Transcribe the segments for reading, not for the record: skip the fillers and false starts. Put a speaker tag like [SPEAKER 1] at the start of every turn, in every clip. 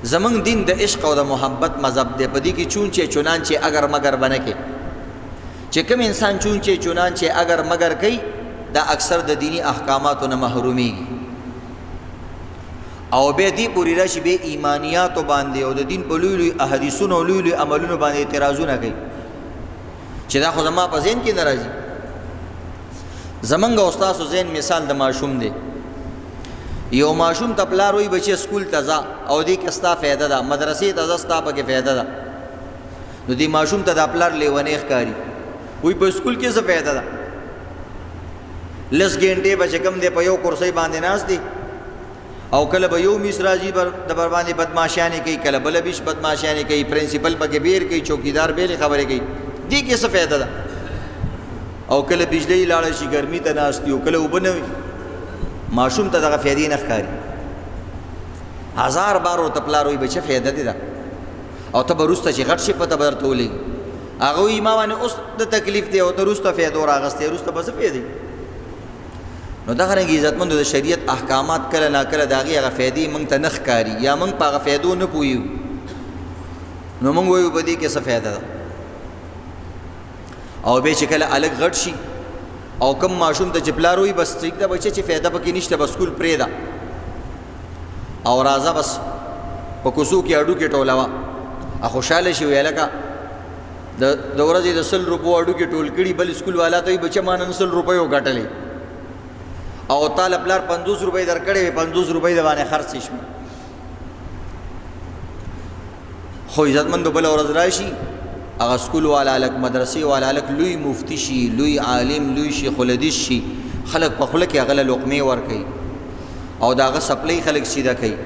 [SPEAKER 1] زمنګ دین د عشق او د محبت مذهب دی، په دې کې چونچې چنانچې اگر مگر بنه کې چې کوم انسان چونچې چنانچې اگر مگر کوي دا اکثر د دینی احکاماتو نه محرومیږي او به دې پوری راشي به ایمانیاتو باندې او د دین په لوی لوی احادیثونو او لوی لوی عملونو باندې اعتراضونه کوي چې دا خو زما په ذهن کې ناراضي. زمنګ استاد زین مثال د ماشوم دی، یو ماشوم ته پلار وایي بچي سکول ته ځه او دې کې ستا فایده ده، مدرسې ته ځه ستا پکې فایده ده، نو دې ماشوم ته د پلار لیونی ښکاري، وایي په سکول کې څه فایده ده، لس ګنټې به چې کوم دی په یو کرسۍ باندې ناست دی او کله به یو میس راځي د بر باندې بدماشیانې کوي، کله بله بیش بدماشیانې کوي، پرنسپل پکې بیر کوي، چوکیدار بیلې خبرې کوي، دې کې څه فایده ده، او کله بجلی لاړه شي ګرمي ته ناست یو کله اوبه نه وي، ماشوم ته دغه فایدې نه ښکاري. هزار بار ورته پلار وایي بچه فایده دې ده او ته به وروسته چې غټ شي پته به درته ولګي، هغه وایي ما باندې اوس د تکلیف دی او ته وروسته فایدو راغستی، وروسته به څه فایدې. نو دغه رنګې عزتمندو د شریعت احکامات کله ناکله د هغې هغه فایدې موږ ته نه ښکاري یا موږ په هغه فایدو نه پوهېږو، نو موږ وایو په دې کې څه فایده ده. او بیا چې کله الګ غټ شي او کم ماشوم ته چې پلار وایي بس ټیک ده بچه چې فایده پکې نشته بس سکول پرېږده او راځه بس په کوڅو کې هډوکې ټولوه، خوشحاله شي ویې لکه د ورځې د 100 روپو هډوکې ټول کړي، بل سکول والا ته وایي بچه ما نن 100 روپۍ وګټلې او تاله پلار 50 روپۍ درکړې وي، 50 روپۍ د باندې خرڅ شي. خو عزتمندو بله ورځ راشي هغه سکول والا هلک مدرسې والا هلک لوی مفتی شي، لوی عالم، لوی شیخ الحدیث شي، خلک په خوله کې هغه له لقمې ورکوي او د هغه سپلۍ خلک سیده کوي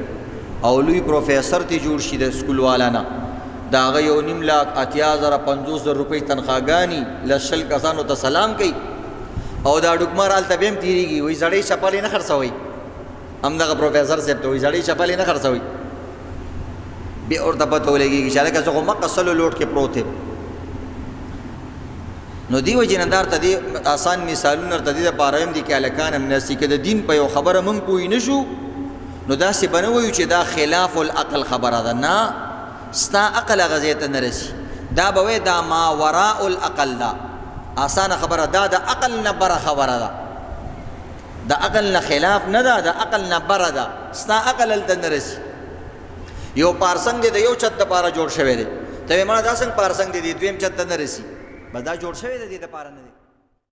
[SPEAKER 1] او لوی پروفیسر ته جوړ شي د سکول والا نه، د هغه 1.5 لاک 80,000 50,000 روپۍ تنخواګانې له 100 کسانو ته سلام کوي او دا ډوکمار هلته به هم تېرېږي، وایي زړې چپلې نه خرڅوئ، همدغه پروفیسر صاحب ته وایي زړې چپلې نه خرڅوئ، بیا ورته پته ولګېږي چې هلکه زه خو مقه سلو لوټ کې پروت یم. نو دې وجې نه دا ورته دې آسان مثالونه ورته دې دپاره هم دي کې هلکان همداسې که د دین په یو خبره موږ پوه نه شو نو داسې به نه وایو چې دا خلاف العقل خبره ده، نه ستا عقل هغه ځای ته نه رسي، دا به وایي دا ما وراء العقل ده، آسانه خبره دا د عقل نه بره خبره ده، د عقل نه خلاف نه ده، د عقل نه بره ده، ستا عقل هلته نه رسي. یو پارسنګ دی د یو چت دپاره جوړ شوی دی، ته وایې مړه دا څنګه پارسنګ دی دویم چت ته نه رسي، بس دا جوړ شوی دی دې دپاره نه دی.